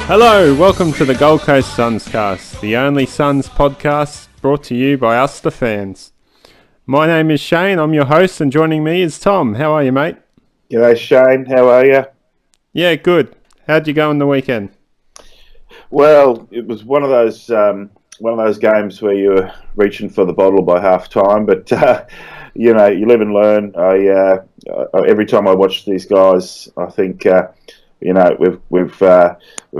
Hello, welcome to the Gold Coast Sunscast, the only Suns podcast brought to you by us, the fans. My name is Shane, I'm your host, and joining me is Tom. How are you, mate? G'day, Shane. How are you? Yeah, good. How'd you go on the weekend? Well, it was one of those games where you were reaching for the bottle by half time, but you live and learn. Every time I watch these guys, I think we've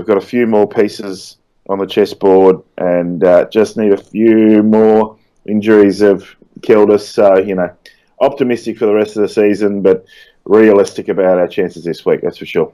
got a few more pieces on the chessboard, and just need a few more injuries have killed us. So optimistic for the rest of the season, but realistic about our chances this week. That's for sure.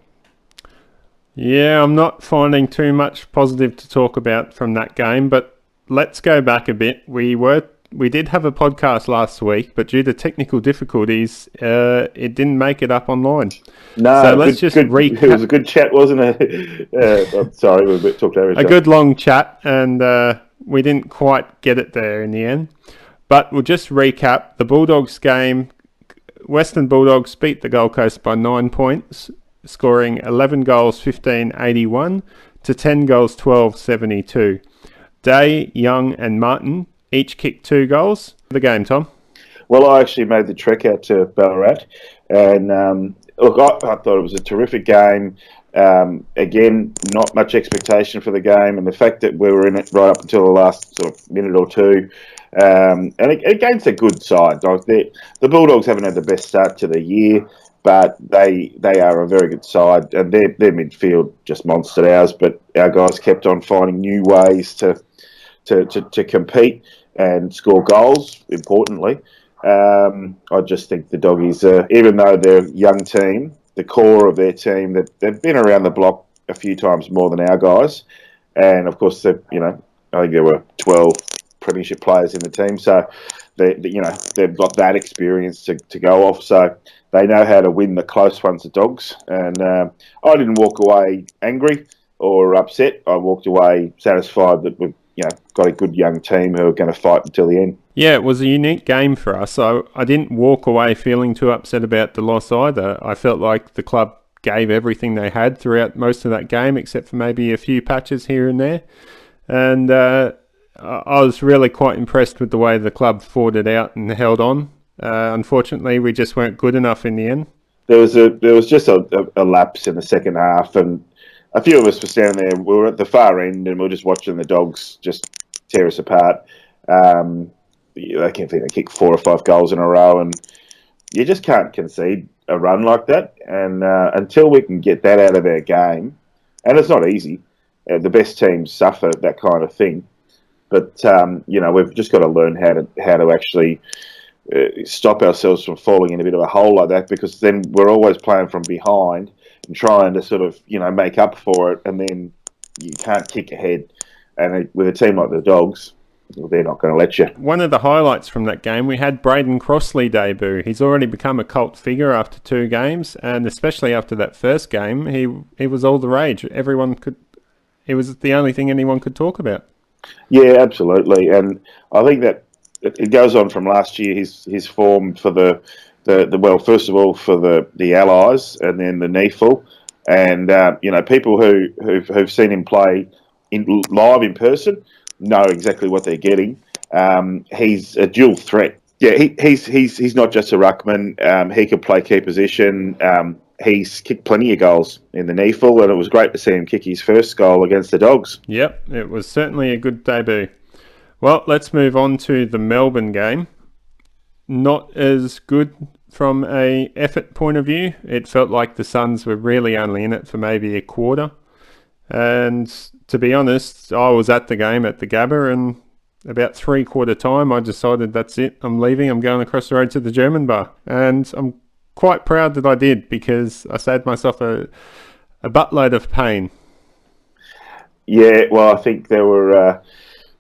Yeah, I'm not finding too much positive to talk about from that game, but let's go back a bit. We did have a podcast last week, but due to technical difficulties, it didn't make it up online. No, so let's just recap. It was a good chat, wasn't it? I'm sorry, we talked over each other. A good long chat, and we didn't quite get it there in the end. But we'll just recap the Bulldogs game. Western Bulldogs beat the Gold Coast by 9 points, scoring 11 goals, 15-81 to 10 goals, 12-72. Day, Young and Martin each kicked 2 goals. The game, Tom? Well, I actually made the trek out to Ballarat, and look, I thought it was a terrific game. Again, not much expectation for the game, and the fact that we were in it right up until the last sort of minute or two, and against a good side. Like the Bulldogs haven't had the best start to the year, but they are a very good side, and their midfield just monstered ours. But our guys kept on finding new ways to compete and score goals. Importantly, I just think the Doggies, even though they're a young team, the core of their team, that they've been around the block a few times more than our guys, and of course, I think there were 12 premiership players in the team, so they've got that experience to go off. So they know how to win the close ones, the Dogs. And I didn't walk away angry or upset. I walked away satisfied that we've got a good young team who are going to fight until the end. Yeah, it was a unique game for us. So I didn't walk away feeling too upset about the loss either. I felt like the club gave everything they had throughout most of that game, except for maybe a few patches here and there. And I was really quite impressed with the way the club fought it out and held on. Unfortunately, we just weren't good enough in the end. There was just a lapse in the second half, and a few of us were standing there. We were at the far end, and we were just watching the Dogs just tear us apart. They kick 4 or 5 goals in a row, and you just can't concede a run like that. And until we can get that out of our game, and it's not easy. The best teams suffer that kind of thing. But we've just got to learn how to actually stop ourselves from falling in a bit of a hole like that, because then we're always playing from behind and trying to sort of make up for it, and then you can't kick ahead. And with a team like the Dogs, they're not going to let you. One of the highlights from that game, we had Braden Crossley debut. He's already become a cult figure after 2 games, and especially after that first game, he was all the rage. It was the only thing anyone could talk about. Yeah, absolutely, and I think that it goes on from last year. His form for the first of all for the Allies, and then the NEFL, and people who've seen him play live in person know exactly what they're getting. He's a dual threat. Yeah, he's not just a ruckman. He can play key position. He's kicked plenty of goals in the NEFL, and it was great to see him kick his first goal against the Dogs. Yep, it was certainly a good debut. Well, let's move on to the Melbourne game. Not as good from a effort point of view. It felt like the Suns were really only in it for maybe a quarter. And to be honest, I was at the game at the Gabba, and about 3/4 time, I decided that's it. I'm leaving. I'm going across the road to the German bar. And I'm quite proud that I did, because I saved myself a buttload of pain. Yeah, well, I think there were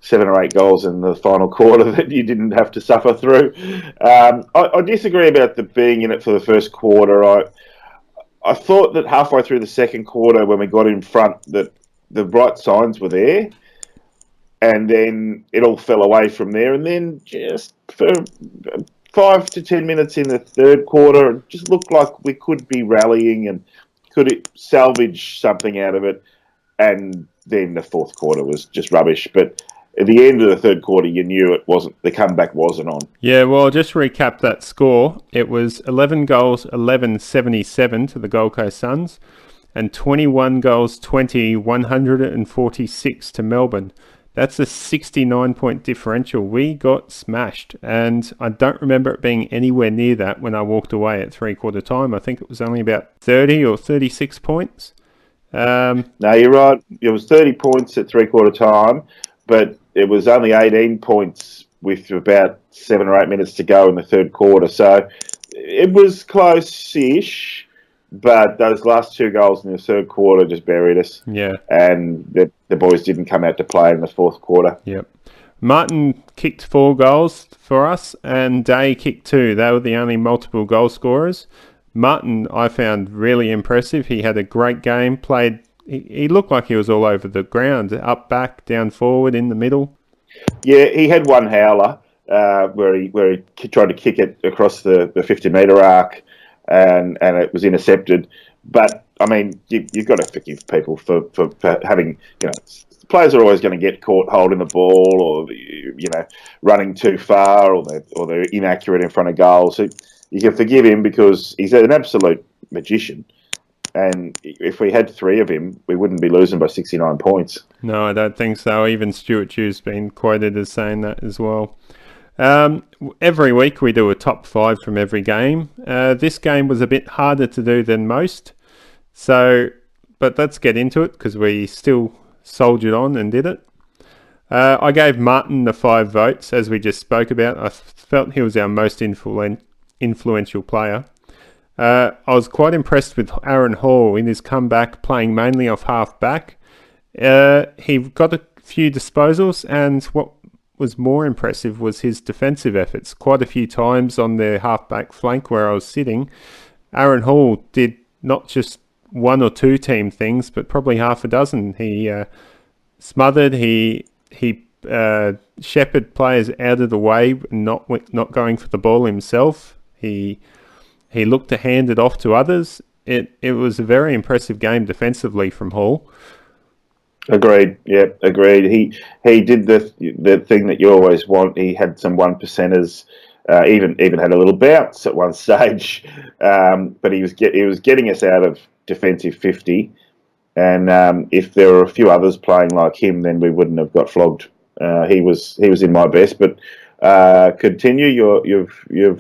7 or 8 goals in the final quarter that you didn't have to suffer through. I disagree about the being in it for the first quarter. I thought that halfway through the second quarter, when we got in front, that the bright signs were there, and then it all fell away from there. And then just for 5 to 10 minutes in the third quarter, it just looked like we could be rallying and could it salvage something out of it. and then the fourth quarter was just rubbish. But at the end of the third quarter, you knew it wasn't, the comeback wasn't on. Yeah, well, I'll just recap that score. It was 11 goals, 11-77 to the Gold Coast Suns, and 21 goals, 146 to Melbourne. That's a 69-point differential. We got smashed, and I don't remember it being anywhere near that when I walked away at three-quarter time. I think it was only about 30 or 36 points. No, you're right. It was 30 points at three-quarter time, but it was only 18 points with about 7 or 8 minutes to go in the third quarter. So it was close-ish, but those last 2 goals in the third quarter just buried us. Yeah. And the boys didn't come out to play in the fourth quarter. Yep. Martin kicked 4 goals for us, and Day kicked 2. They were the only multiple goal scorers. Martin, I found really impressive. He had a great game. He looked like he was all over the ground, up, back, down, forward, in the middle. Yeah, he had one howler where he tried to kick it across the 50-metre arc, and it was intercepted. But I mean, you've got to forgive people for having, players are always going to get caught holding the ball, or running too far, or they're inaccurate in front of goal. So you can forgive him because he's an absolute magician. And if we had 3 of him, we wouldn't be losing by 69 points. No, I don't think so. Even Stuart Hughes been quoted as saying that as well. Every week we do a top 5 from every game. This game was a bit harder to do than most. But let's get into it because we still soldiered on and did it. I gave Martin the 5 votes, as we just spoke about. I felt he was our most influential player. I was quite impressed with Aaron Hall in his comeback, playing mainly off half-back. He got a few disposals, and what was more impressive was his defensive efforts. Quite a few times on the half-back flank where I was sitting, Aaron Hall did not just 1 or 2 team things, but probably half a dozen. He smothered, he shepherded players out of the way, not going for the ball himself. He looked to hand it off to others. It was a very impressive game defensively from Hall. Agreed. Yeah, agreed. He did the thing that you always want. He had some 1%ers. Even had a little bounce at one stage, but he was getting us out of defensive 50. And if there were a few others playing like him, then we wouldn't have got flogged. He was in my best, but. Continue.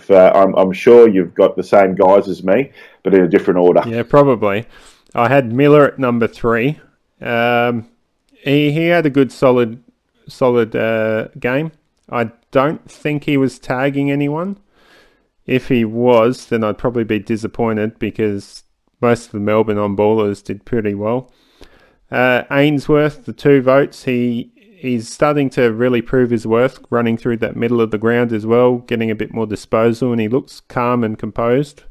I'm sure you've got the same guys as me, but in a different order. Yeah, probably. I had Miller at number 3. He had a good solid game. I don't think he was tagging anyone. If he was, then I'd probably be disappointed because most of the Melbourne on-ballers did pretty well. Ainsworth, the 2 votes, He's starting to really prove his worth, running through that middle of the ground as well, getting a bit more disposal, and he looks calm and composed.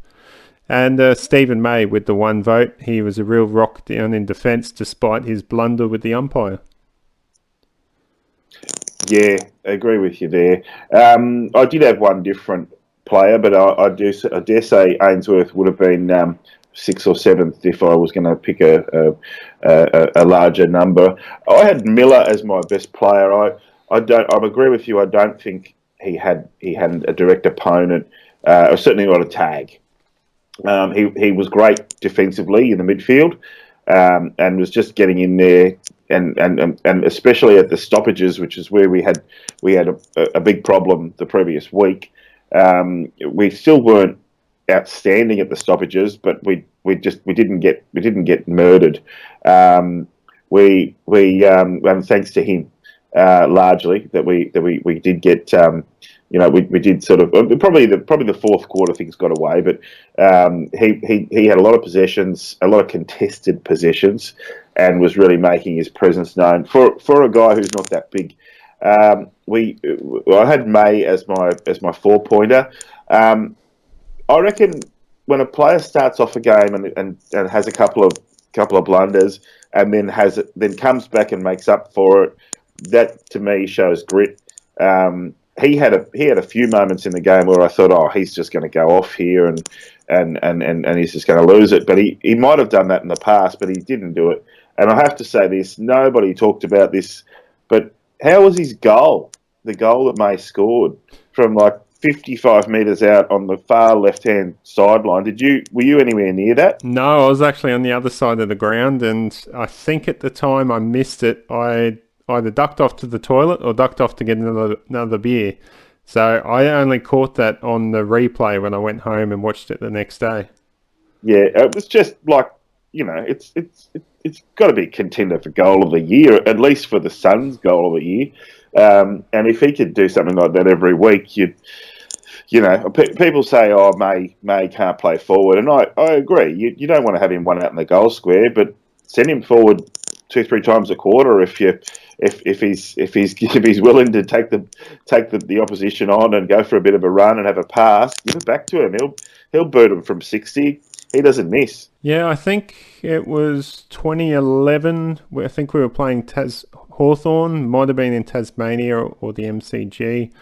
And Stephen May with the 1 vote. He was a real rock down in defence despite his blunder with the umpire. Yeah, I agree with you there. I did have one different player, but I dare say Ainsworth would have been 6th or 7th if I was going to pick a larger number. I had Miller as my best player. I agree with you. I don't think he had a direct opponent, or certainly not a tag. He was great defensively in the midfield, and was just getting in there, and especially at the stoppages, which is where we had a big problem the previous week. We still weren't outstanding at the stoppages, but we didn't get murdered. And thanks to him, largely that we did get. We did sort of probably the fourth quarter things got away, but he had a lot of possessions, a lot of contested possessions, and was really making his presence known for a guy who's not that big. I had May as my 4-pointer. I reckon when a player starts off a game and has a couple of blunders and then comes back and makes up for it, that to me shows grit. he had a few moments in the game where I thought, oh, he's just going to go off here and he's just going to lose it. But he might have done that in the past, but he didn't do it. And I have to say this: nobody talked about this, but how was his goal? The goal that May scored from like 55 metres out on the far left-hand sideline. Were you anywhere near that? No, I was actually on the other side of the ground, and I think at the time I missed it. I either ducked off to the toilet or ducked off to get another beer. So I only caught that on the replay when I went home and watched it the next day. Yeah, it was just like, it's got to be a contender for goal of the year, at least for the Suns' goal of the year. And if he could do something like that every week, people say, "Oh, May can't play forward," and I agree. You don't want to have him one out in the goal square, but send him forward 2-3 times a quarter if he's willing to take the opposition on and go for a bit of a run and have a pass. Give it back to him. He'll boot him from 60. He doesn't miss. Yeah, I think it was 2011. I think we were playing Hawthorn. Might have been in Tasmania or the MCG.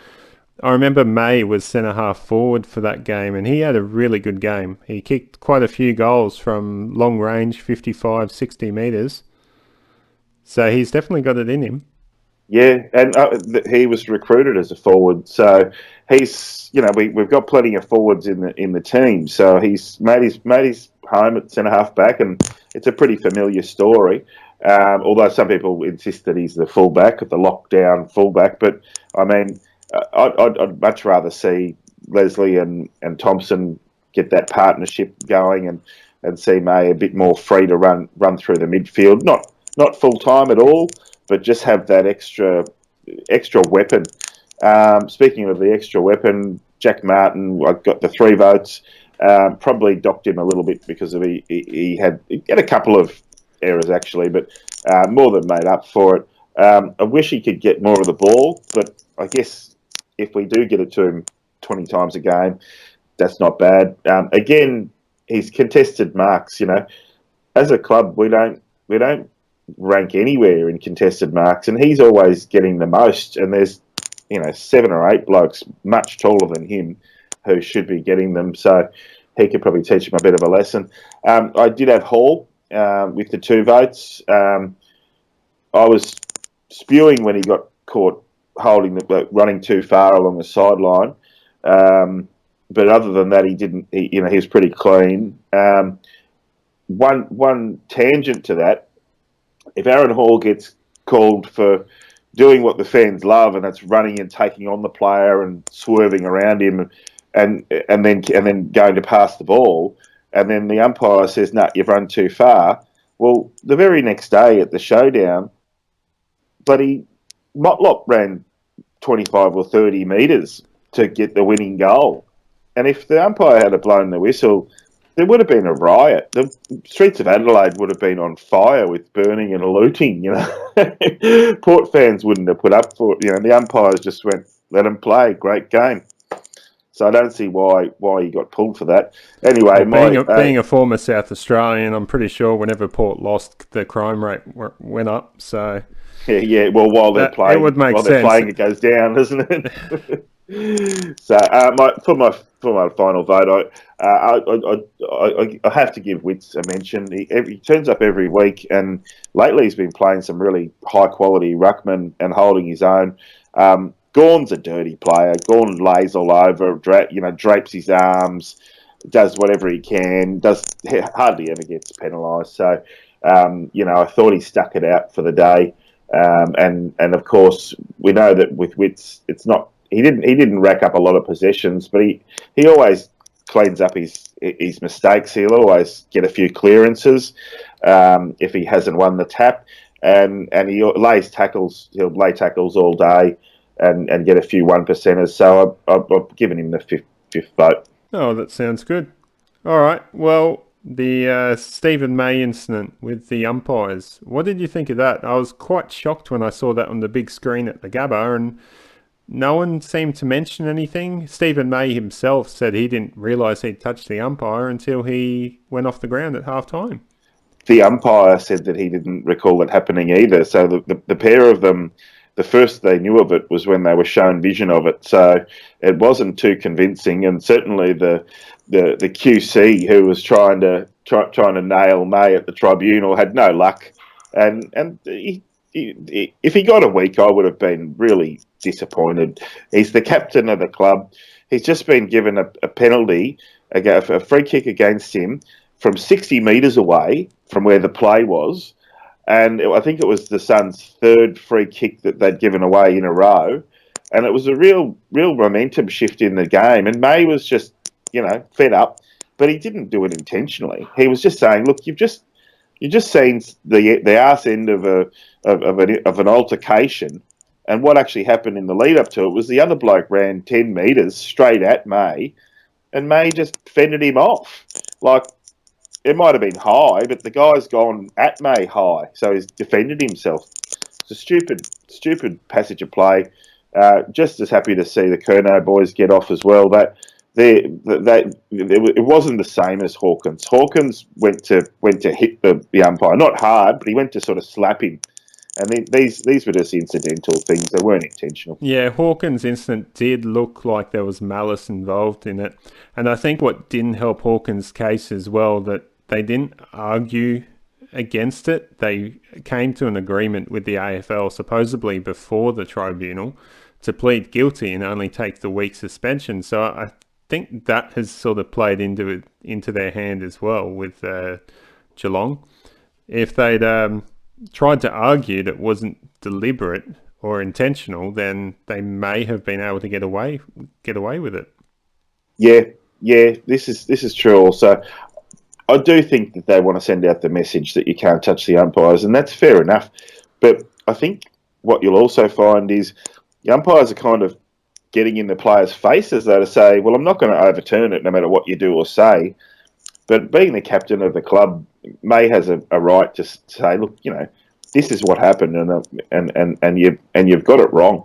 I remember May was centre half forward for that game, and he had a really good game. He kicked quite a few goals from long range, 55, 60 metres. So he's definitely got it in him. Yeah, and he was recruited as a forward, so he's we've got plenty of forwards in the team. So he's made his home at centre half back, and it's a pretty familiar story. Although some people insist that he's the fullback, the lockdown fullback, but I mean, I'd much rather see Leslie and Thompson get that partnership going and see May a bit more free to run through the midfield. Not full time at all, but just have that extra weapon. Speaking of the extra weapon, Jack Martin, I got the 3 votes. Probably docked him a little bit because of he had a couple of errors actually, but more than made up for it. I wish he could get more of the ball, but I guess if we do get it to him 20 times a game, that's not bad. Again, his contested marks. As a club, we don't rank anywhere in contested marks, and he's always getting the most. And there's 7 or 8 blokes much taller than him who should be getting them. So he could probably teach him a bit of a lesson. I did have Hall with the 2 votes. I was spewing when he got caught running too far along the sideline. But other than that, he didn't. He was pretty clean. One tangent to that: if Aaron Hall gets called for doing what the fans love, and that's running and taking on the player and swerving around him, and then going to pass the ball, and then the umpire says, "No, you've run too far." Well, the very next day at the showdown, Motlop ran 25 or 30 metres to get the winning goal. And if the umpire had blown the whistle, there would have been a riot. The streets of Adelaide would have been on fire with burning and looting, Port fans wouldn't have put up for it. The umpires just went, let them play, great game. So I don't see why he got pulled for that. Anyway, being a former South Australian, I'm pretty sure whenever Port lost, the crime rate went up. So yeah. Well, while they're playing, it would make sense. They're playing, it goes down, doesn't it? So for my final vote, I have to give Witts a mention. He turns up every week, and lately he's been playing some really high quality ruckman and holding his own. Gawn's a dirty player. Gawn lays all over, drapes his arms, does whatever he can. Hardly ever gets penalised. So I thought he stuck it out for the day. And of course we know that with Witts, it's not. He didn't rack up a lot of possessions, but he always cleans up his mistakes. He'll always get a few clearances if he hasn't won the tap, and he lays tackles. He'll lay tackles all day and get a few 1%ers. So I've given him the fifth vote. Oh, that sounds good. All right. Well, the Stephen May incident with the umpires. What did you think of that? I was quite shocked when I saw that on the big screen at the Gabba, and no one seemed to mention anything. Stephen May himself said he didn't realise he'd touched the umpire until he went off the ground at half-time. The umpire said that he didn't recall it happening either. So the pair of them the first they knew of it was when they were shown vision of it. So it wasn't too convincing, and certainly the QC who was trying to nail May at the tribunal had no luck, and if he got a week, I would have been really disappointed. He's the captain of the club. He's just been given a penalty, a free kick against him from 60 metres away from where the play was. And I think it was the Suns' third free kick that they'd given away in a row. And it was a real momentum shift in the game. And May was just, fed up. But he didn't do it intentionally. He was just saying, look, you've just seen the arse end of an altercation. And what actually happened in the lead up to it was the other bloke ran 10 metres straight at May. And May just fended him off. Like, it might have been high, but the guy's gone at May high, so he's defended himself. It's a stupid passage of play. Just as happy to see the Curnow boys get off as well. It wasn't the same as Hawkins. Hawkins went to hit the umpire, not hard, but he went to sort of slap him. And these were just incidental things; they weren't intentional. Yeah, Hawkins' incident did look like there was malice involved in it, and I think what didn't help Hawkins' case as well that they didn't argue against it. They came to an agreement with the AFL, supposedly before the tribunal, to plead guilty and only take the week suspension. So I think that has sort of played into their hand as well with Geelong. If they'd tried to argue that it wasn't deliberate or intentional, then they may have been able to get away with it. Yeah, this is true also. I do think that they want to send out the message that you can't touch the umpires, and that's fair enough. But I think what you'll also find is the umpires are kind of getting in the players' faces, though, to say, well, I'm not going to overturn it no matter what you do or say. But being the captain of the club, May has a right to say, look, this is what happened, and you've got it wrong.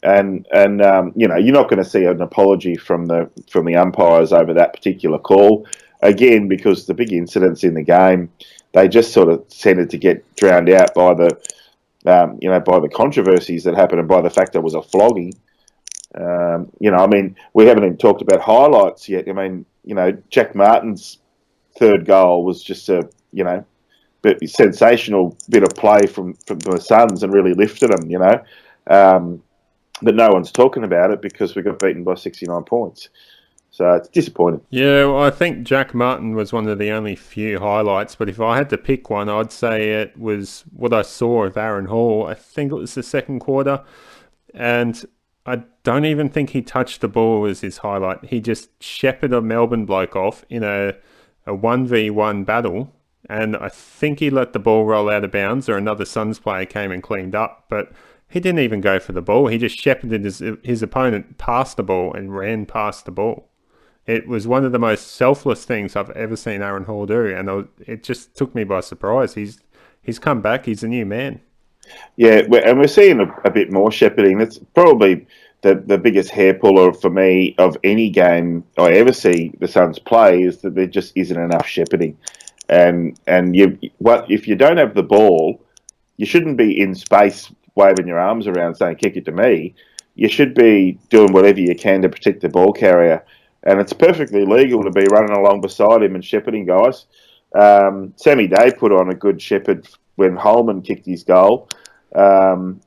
And you're not going to see an apology from the umpires over that particular call. Again, because the big incidents in the game, they just sort of tended to get drowned out by by the controversies that happened and by the fact there was a flogging. We haven't even talked about highlights yet. Jack Martin's third goal was just a sensational bit of play from the Suns and really lifted them. But no one's talking about it because we got beaten by 69 points. So it's disappointing. Yeah, well, I think Jack Martin was one of the only few highlights, but if I had to pick one, I'd say it was what I saw of Aaron Hall. I think it was the second quarter, and I don't even think he touched the ball as his highlight. He just shepherded a Melbourne bloke off in a 1v1 battle, and I think he let the ball roll out of bounds, or another Suns player came and cleaned up, but he didn't even go for the ball. He just shepherded his opponent past the ball and ran past the ball. It was one of the most selfless things I've ever seen Aaron Hall do, and it just took me by surprise. He's come back. He's a new man. Yeah, and we're seeing a bit more shepherding. That's probably the biggest hair puller for me of any game I ever see the Suns play is that there just isn't enough shepherding. And if you don't have the ball, you shouldn't be in space waving your arms around saying "kick it to me." You should be doing whatever you can to protect the ball carrier. And it's perfectly legal to be running along beside him and shepherding guys. Sammy Day put on a good shepherd when Holman kicked his goal. That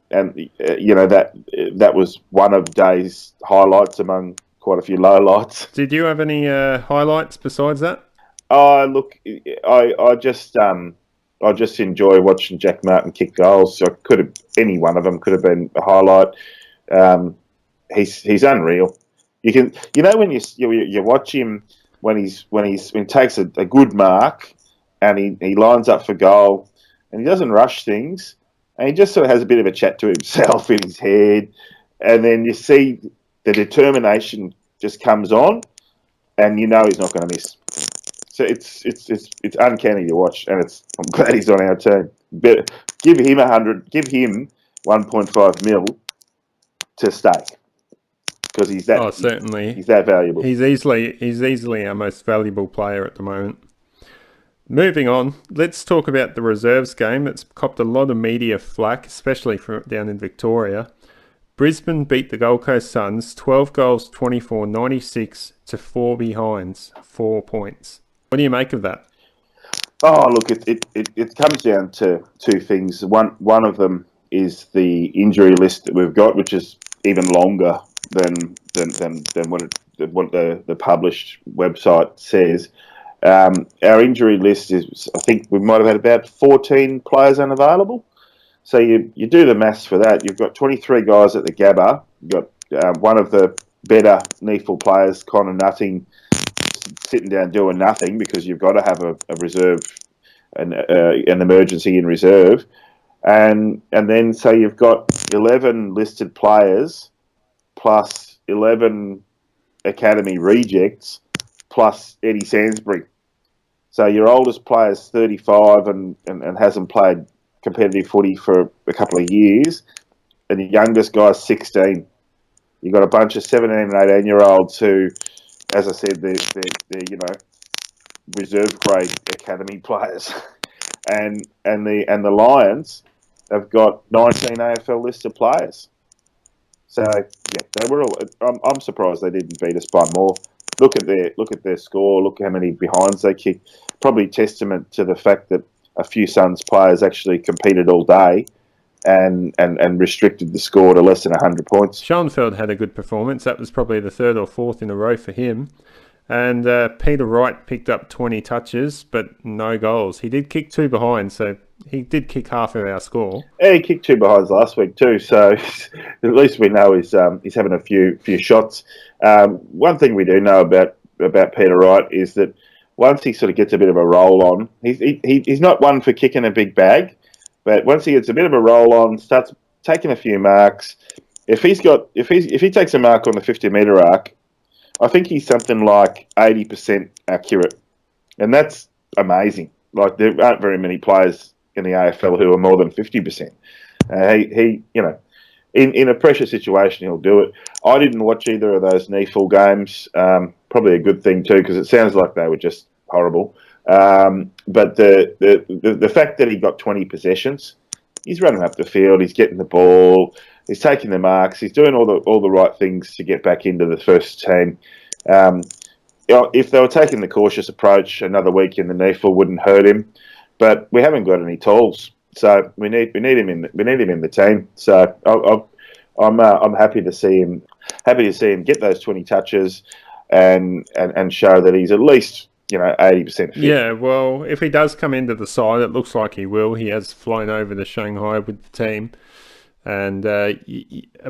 was one of Day's highlights among quite a few lowlights. Did you have any highlights besides that? Look, I just enjoy watching Jack Martin kick goals. So any one of them could have been a highlight. He's unreal. You can, when you watch him when he takes a good mark and he lines up for goal and he doesn't rush things and he just sort of has a bit of a chat to himself in his head, and then you see the determination just comes on, and he's not going to miss. So it's uncanny to watch, and I'm glad he's on our team. But give him 100, give him 1.5 mil to stay. Because he's that certainly he's that valuable. He's easily our most valuable player at the moment. Moving on, let's talk about the reserves game. It's copped a lot of media flack, especially from down in Victoria. Brisbane beat the Gold Coast Suns 12 goals, 24-96 to 4 behinds, 4 points. What do you make of that? Oh, look, it comes down to two things. One of them is the injury list that we've got, which is even longer than what the published website says. Our injury list is, I think we might have had about 14 players unavailable. So you do the maths for that. You've got 23 guys at the Gabba. You've got one of the better NEFL players, Connor Nutting, sitting down doing nothing because you've got to have a reserve, an emergency in reserve. And then so you've got 11 listed players plus 11 academy rejects plus Eddie Sainsbury. So your oldest player's 35 and hasn't played competitive footy for a couple of years, and the youngest guy's 16. You've got a bunch of 17 and 18-year-olds who, as I said, they're reserve grade academy players, and the Lions have got 19 AFL listed players. So yeah, they were all. I'm surprised they didn't beat us by more. Look at their score. Look how many behinds they kicked. Probably testament to the fact that a few Suns players actually competed all day and restricted the score to less than 100 points. Schoenfeld had a good performance. That was probably the third or fourth in a row for him. And Peter Wright picked up 20 touches, but no goals. He did kick 2 behind, so he did kick half of our score. Yeah, he kicked 2 behinds last week too, so at least we know he's having a few shots. One thing we do know about Peter Wright is that once he sort of gets a bit of a roll on, he's not one for kicking a big bag, but once he gets a bit of a roll on, starts taking a few marks. If he takes a mark on the 50-metre arc, I think he's something like 80% accurate, and that's amazing. Like there aren't very many players in the AFL who are more than 50%. He in a pressure situation he'll do it. I didn't watch either of those NEFL games. Probably a good thing too, because it sounds like they were just horrible. But the fact that he got 20 possessions, he's running up the field, he's getting the ball, he's taking the marks, he's doing all the right things to get back into the first team. If they were taking the cautious approach, another week in the NEFL wouldn't hurt him. But we haven't got any tools, so we need him in the team. So I'm happy to see him get those 20 touches and show that he's at least 80% fit. Yeah, well, if he does come into the side, it looks like he will. He has flown over to Shanghai with the team, and a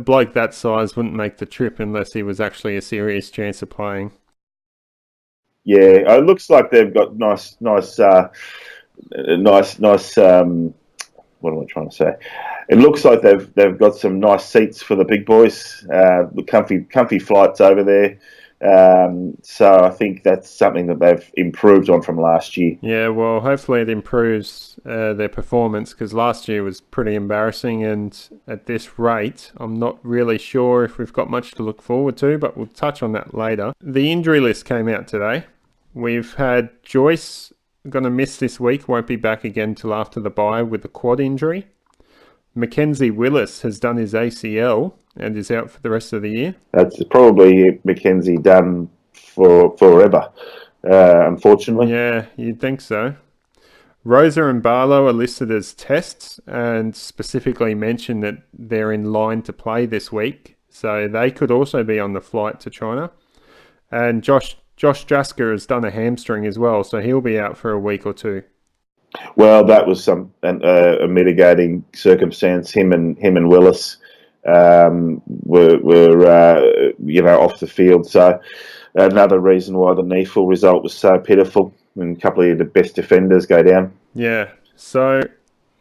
bloke that size wouldn't make the trip unless he was actually a serious chance of playing. Yeah, it looks like they've got nice. What am I trying to say? It looks like they've got some nice seats for the big boys. Comfy flights over there. So I think that's something that they've improved on from last year. Yeah, well, hopefully it improves their performance, because last year was pretty embarrassing, and at this rate, I'm not really sure if we've got much to look forward to, but we'll touch on that later. The injury list came out today. We've had Joyce going to miss this week, won't be back again till after the bye with a quad injury. Mackenzie Willis has done his ACL and is out for the rest of the year. That's probably Mackenzie done for forever, unfortunately. Yeah, you'd think so. Rosa and Barlow are listed as tests and specifically mention that they're in line to play this week, so they could also be on the flight to China. And Josh Jasker has done a hamstring as well, so he'll be out for a week or two. Well, that was a mitigating circumstance. Him and Willis were off the field. So another reason why the NEFL result was so pitiful, and a couple of the best defenders go down. Yeah. So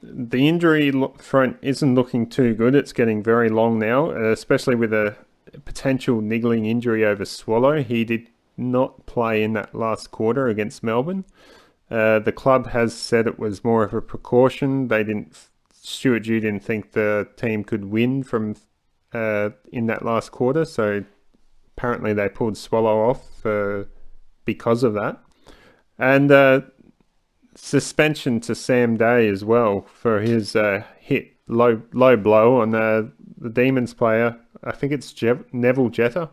the injury front isn't looking too good. It's getting very long now, especially with a potential niggling injury over Swallow. He did not play in that last quarter against Melbourne. The club has said it was more of a precaution. Stuart Dew didn't think the team could win from in that last quarter, so apparently they pulled Swallow off because of that. And suspension to Sam Day as well for his hit low blow on the Demons player. I think it's Neville Jetta.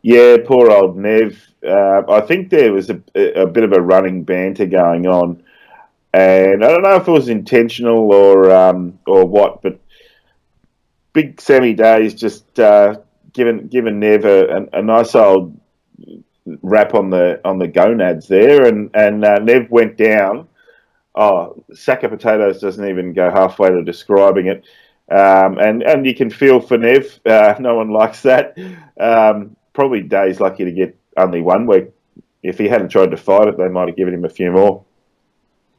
Yeah, poor old Nev. I think there was a bit of a running banter going on, and I don't know if it was intentional or what, but big Sammy Days just given Nev a nice old rap on the gonads there, and Nev went down. Oh, sack of potatoes doesn't even go halfway to describing it. And you can feel for Nev. No one likes that. Probably Day's lucky to get only 1 week. If he hadn't tried to fight it, they might have given him a few more.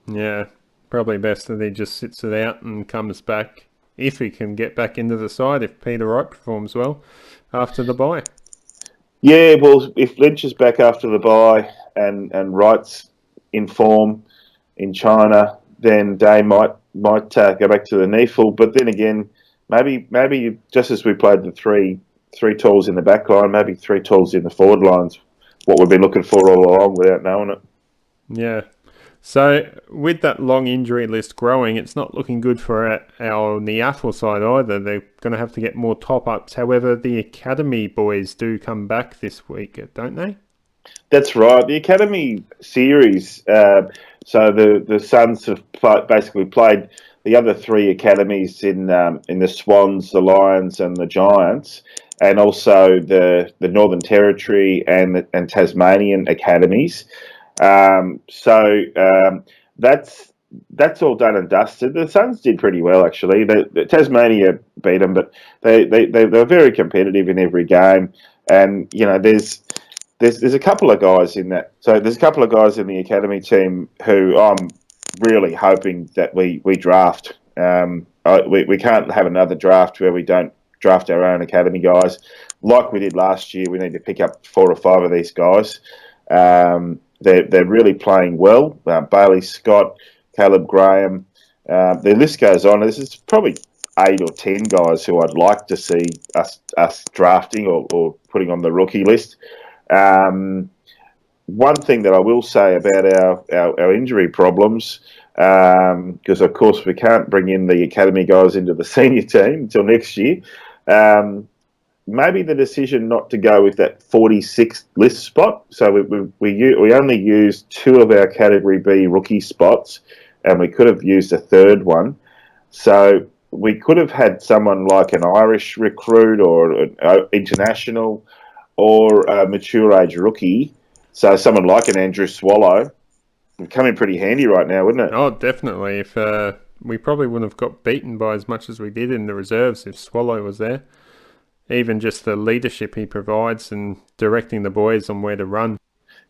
Yeah, probably best that he just sits it out and comes back if he can get back into the side, if Peter Wright performs well after the bye. Yeah, well, if Lynch is back after the bye and Wright's in form in China, then Day might go back to the NEFL. But then again, maybe just as we played the three tools in the back line, maybe 3 tools in the forward lines, what we've been looking for all along without knowing it. Yeah. So with that long injury list growing, it's not looking good for our Niafel side either. They're going to have to get more top-ups. However, the Academy boys do come back this week, don't they? That's right. The Academy series, so the Suns have basically played the other 3 academies in the Swans, the Lions and the Giants, and also the Northern Territory and Tasmanian academies. That's all done and dusted. The Suns did pretty well, actually. The Tasmania beat them, but they were very competitive in every game. And there's a couple of guys in that. So there's a couple of guys in the academy team who I'm really hoping that we draft. We can't have another draft where we don't draft our own academy guys like we did last year. We need to pick up 4 or 5 of these guys. They're really playing well. Bailey Scott, Caleb Graham. The list goes on. This is probably 8 or 10 guys who I'd like to see us drafting or putting on the rookie list. One thing that I will say about our injury problems, because of course we can't bring in the academy guys into the senior team until next year. Maybe the decision not to go with that 46th list spot. So we only used 2 of our Category B rookie spots, and we could have used a 3rd one. So we could have had someone like an Irish recruit or an international or a mature age rookie. So someone like an Andrew Swallow would come in pretty handy right now, wouldn't it? Oh, definitely. If we probably wouldn't have got beaten by as much as we did in the reserves if Swallow was there. Even just the leadership he provides and directing the boys on where to run.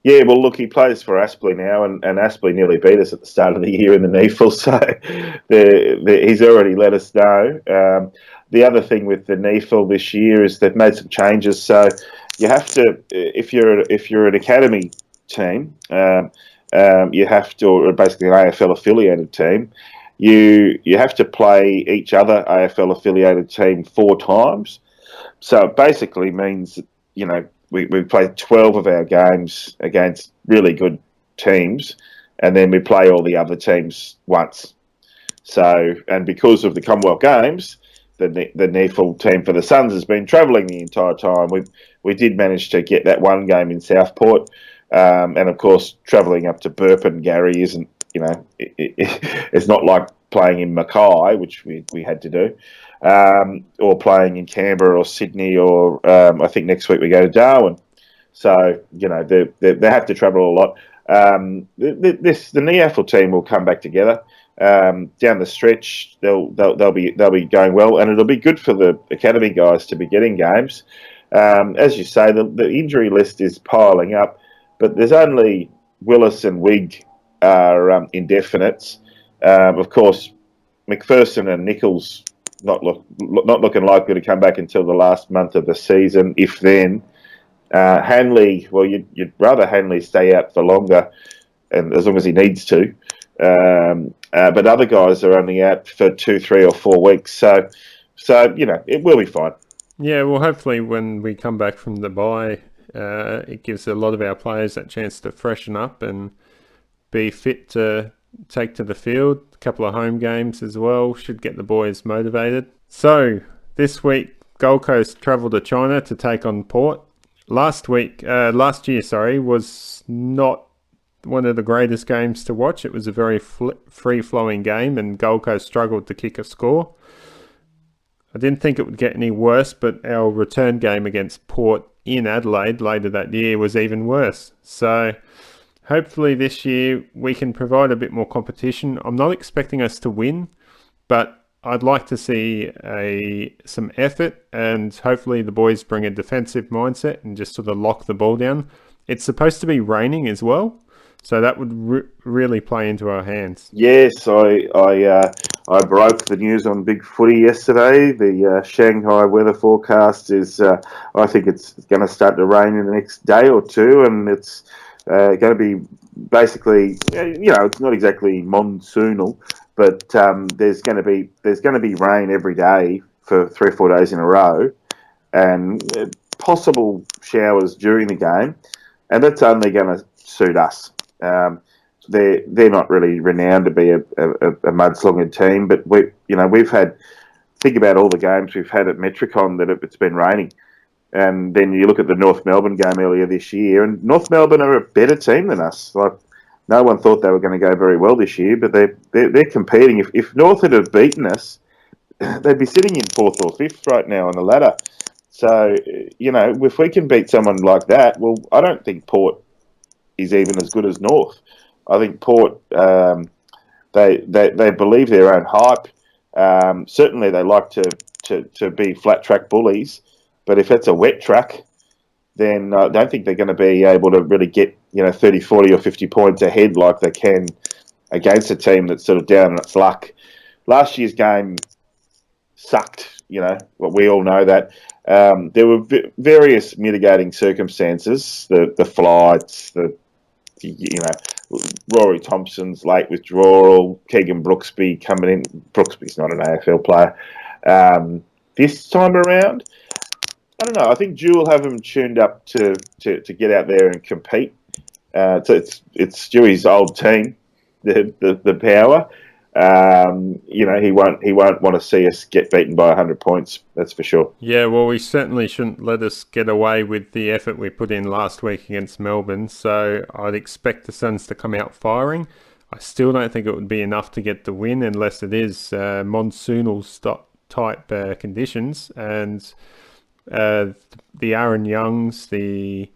Yeah, well, look, he plays for Aspley now, and Aspley nearly beat us at the start of the year in the NEFL, so he's already let us know. The other thing with the NEFL this year is they've made some changes, so you have to, if you're an academy team, you have to, or basically an AFL affiliated team, you have to play each other AFL affiliated team 4 times. So it basically means, we play 12 of our games against really good teams, and then we play all the other teams once. So, and because of the Commonwealth Games, the NEFL team for the Suns has been travelling the entire time. We did manage to get that 1 game in Southport, and of course, travelling up to Burpin, Gary, isn't, it's not like playing in Mackay, which we had to do. Or playing in Canberra or Sydney, or I think next week we go to Darwin. So they have to travel a lot. The NEAFL team will come back together down the stretch. They'll be going well, and it'll be good for the academy guys to be getting games. As you say, the injury list is piling up, but there's only Willis and Wigg are indefinites. Of course, McPherson and Nichols not looking likely to come back until the last month of the season, if then. Hanley, well, you'd rather Hanley stay out for longer, and as long as he needs to. But other guys are only out for 2, 3, or 4 weeks, so it will be fine. Yeah, well, hopefully when we come back from the bye, it gives a lot of our players that chance to freshen up and be fit to take to the field. A couple of home games as well should get the boys motivated. So this week, Gold Coast travel to China to take on Port. Last year, was not one of the greatest games to watch. It was a very free-flowing game, and Gold Coast struggled to kick a score. I didn't think it would get any worse, but our return game against Port in Adelaide later that year was even worse. So hopefully this year we can provide a bit more competition. I'm not expecting us to win, but I'd like to see some effort, and hopefully the boys bring a defensive mindset and just sort of lock the ball down. It's supposed to be raining as well, so that would really play into our hands. Yes, I broke the news on Big Footy yesterday. The Shanghai weather forecast is, I think it's going to start to rain in the next day or two, and it's going to be basically, it's not exactly monsoonal, but there's going to be rain every day for 3 or 4 days in a row, and possible showers during the game, and that's only going to suit us. They're not really renowned to be a mudslogging team, but we've had, think about all the games we've had at Metricon that it's been raining. And then you look at the North Melbourne game earlier this year, and North Melbourne are a better team than us. Like, no one thought they were going to go very well this year, but they're competing. If North had have beaten us, they'd be sitting in 4th or 5th right now on the ladder. So, if we can beat someone like that, well, I don't think Port is even as good as North. I think Port, they believe their own hype. Certainly they like to be flat track bullies. But if it's a wet track, then I don't think they're going to be able to really get 30, 40 or 50 points ahead like they can against a team that's sort of down on its luck. Last year's game sucked, well, we all know that. There were various mitigating circumstances, the flights, Rory Thompson's late withdrawal, Keegan Brooksby coming in. Brooksby's not an AFL player. This time around, I don't know. I think Drew will have him tuned up to get out there and compete. So it's Stewie's old team, the Power. He won't want to see us get beaten by 100 points. That's for sure. Yeah, well, we certainly shouldn't let us get away with the effort we put in last week against Melbourne. So I'd expect the Suns to come out firing. I still don't think it would be enough to get the win unless it is monsoonal type conditions, and the Aaron Youngs, the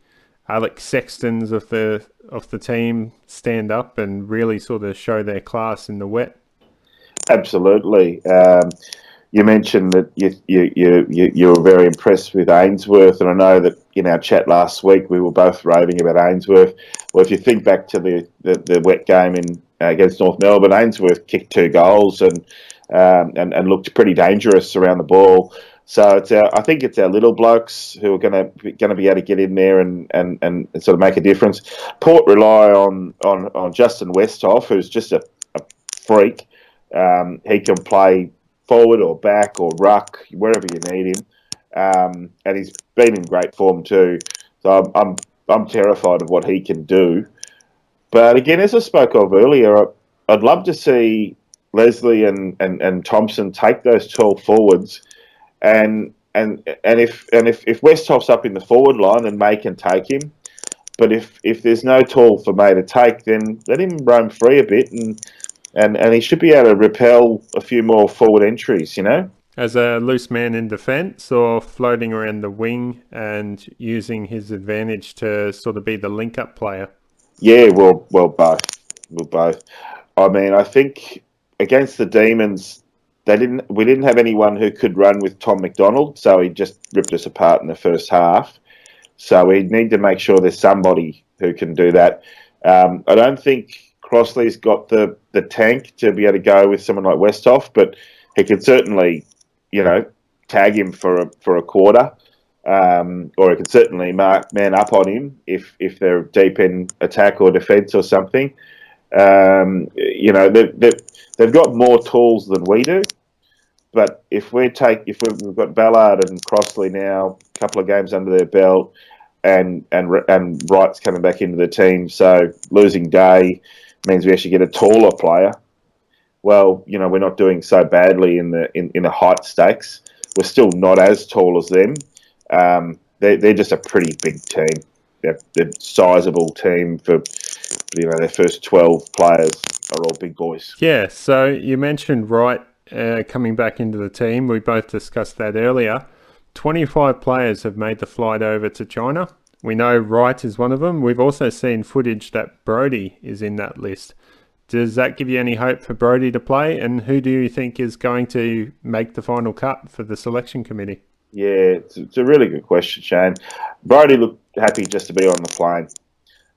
Alex Sextons of the team stand up and really sort of show their class in the wet. Absolutely. You mentioned that you were very impressed with Ainsworth, and I know that in our chat last week we were both raving about Ainsworth. Well, if you think back to the wet game against North Melbourne, Ainsworth kicked 2 goals and looked pretty dangerous around the ball. So I think it's our little blokes who are going to be able to get in there and sort of make a difference. Port rely on Justin Westhoff, who's just a freak. He can play forward or back or ruck, wherever you need him, and he's been in great form too. So I'm terrified of what he can do. But again, as I spoke of earlier, I'd love to see Leslie and Thompson take those tall forwards, and if Westhoff's up in the forward line, then May can take him. But if there's no tall for May to take, then let him roam free a bit, and he should be able to repel a few more forward entries, As a loose man in defence, or floating around the wing and using his advantage to sort of be the link-up player? Yeah, well, both. Well, both. I mean, I think against the Demons, we didn't have anyone who could run with Tom McDonald, so he just ripped us apart in the first half. So we need to make sure there's somebody who can do that. I don't think Crossley's got the tank to be able to go with someone like Westhoff, but he could certainly, tag him for a quarter, or he could certainly man up on him if they're deep in attack or defence or something. They've got more tools than we do, but if we've got Ballard and Crossley now, a couple of games under their belt, and Wright's coming back into the team, so losing Day means we actually get a taller player. Well, we're not doing so badly in the height stakes. We're still not as tall as them. They're just a pretty big team. They're a sizable team for their first 12 players are all big boys. Yeah, so you mentioned Wright coming back into the team. We both discussed that earlier. 25 players have made the flight over to China. We know Wright is one of them. We've also seen footage that Brody is in that list. Does that give you any hope for Brody to play? And who do you think is going to make the final cut for the selection committee? Yeah, it's a really good question, Shane. Brody looked happy just to be on the plane.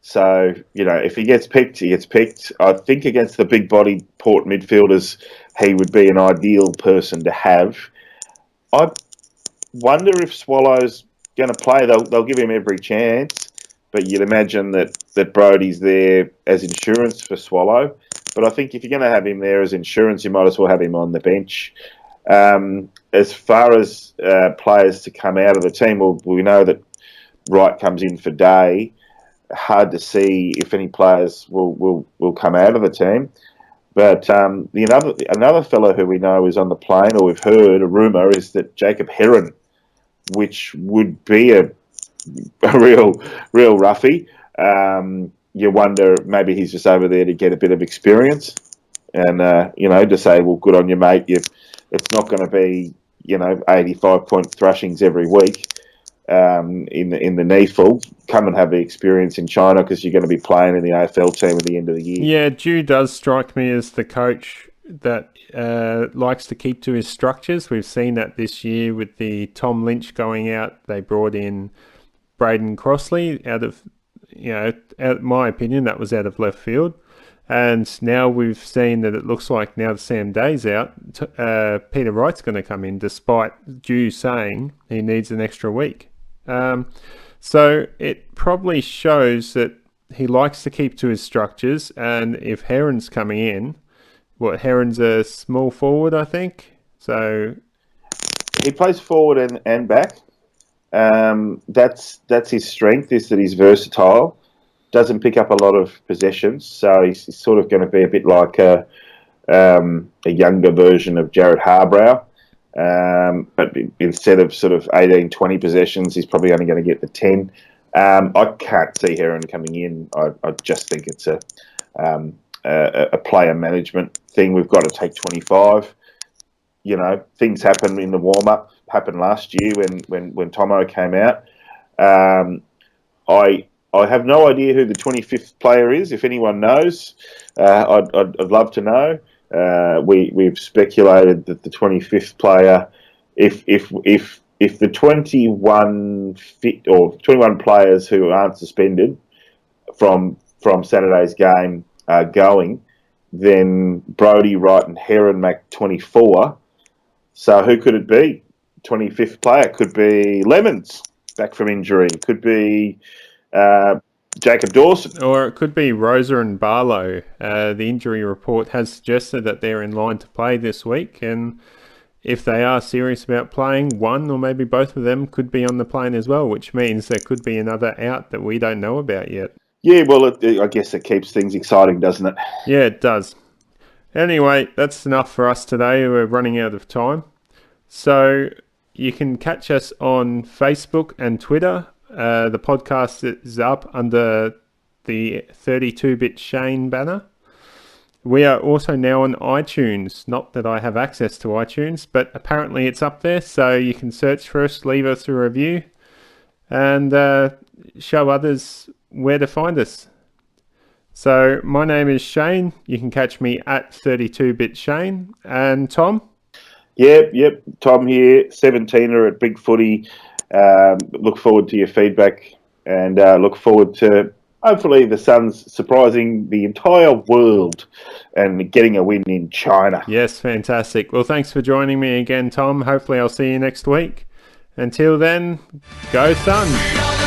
So, if he gets picked, he gets picked. I think against the big-bodied Port midfielders, he would be an ideal person to have. I wonder if Swallow's going to play. They'll give him every chance, but you'd imagine that Brody's there as insurance for Swallow. But I think if you're going to have him there as insurance, you might as well have him on the bench. As far as players to come out of the team, we know that Wright comes in for Day. Hard to see if any players will come out of the team. But another fellow who we know is on the plane, or we've heard a rumour, is that Jacob Heron, which would be a real roughie. You wonder maybe he's just over there to get a bit of experience, and to say, well, good on you, mate. It's not going to be 85-point thrashings every week. In the NEFL, come and have the experience in China because you're going to be playing in the AFL team at the end of the year. Yeah, Dew does strike me as the coach that likes to keep to his structures. We've seen that this year with the Tom Lynch going out. They brought in Braden Crossley out of, my opinion, that was out of left field. And now we've seen that it looks like now that Sam Day's out, Peter Wright's going to come in, despite Dew saying he needs an extra week. So it probably shows that he likes to keep to his structures. And if Heron's coming in, Heron's a small forward, I think. So he plays forward and back. That's his strength, is that he's versatile. Doesn't pick up a lot of possessions, so he's sort of going to be a bit like a younger version of Jared Harbrow. But instead of sort of 18, 20 possessions, he's probably only going to get the 10. I can't see Heron coming in. I just think it's a player management thing. We've got to take 25. Things happen in the warm-up. Happened last year when Tomo came out. I have no idea who the 25th player is. If anyone knows, I'd love to know. We've speculated that the 25th player, if the 21 players who aren't suspended from Saturday's game are going, then Brody, Wright, and Heron make 24. So who could it be? 25th player could be Lemons, back from injury. Could be Jacob Dawson. Or it could be Rosa and Barlow. The injury report has suggested that they're in line to play this week, and if they are serious about playing, one or maybe both of them could be on the plane as well, which means there could be another out that we don't know about yet. Yeah, well, I guess it keeps things exciting, doesn't it? Yeah, it does. Anyway, that's enough for us today. We're running out of time. So you can catch us on Facebook and Twitter. The podcast is up under the 32-bit Shane banner. We are also now on iTunes. Not that I have access to iTunes, but apparently it's up there, so you can search for us, leave us a review, and show others where to find us. So my name is Shane. You can catch me at 32-bit Shane. And Tom? Yep. Tom here, 17er at Big Footy. Look forward to your feedback, and look forward to hopefully the Suns surprising the entire world and getting a win in China. Yes, fantastic. Well, thanks for joining me again, Tom. Hopefully I'll see you next week. Until then, go Suns!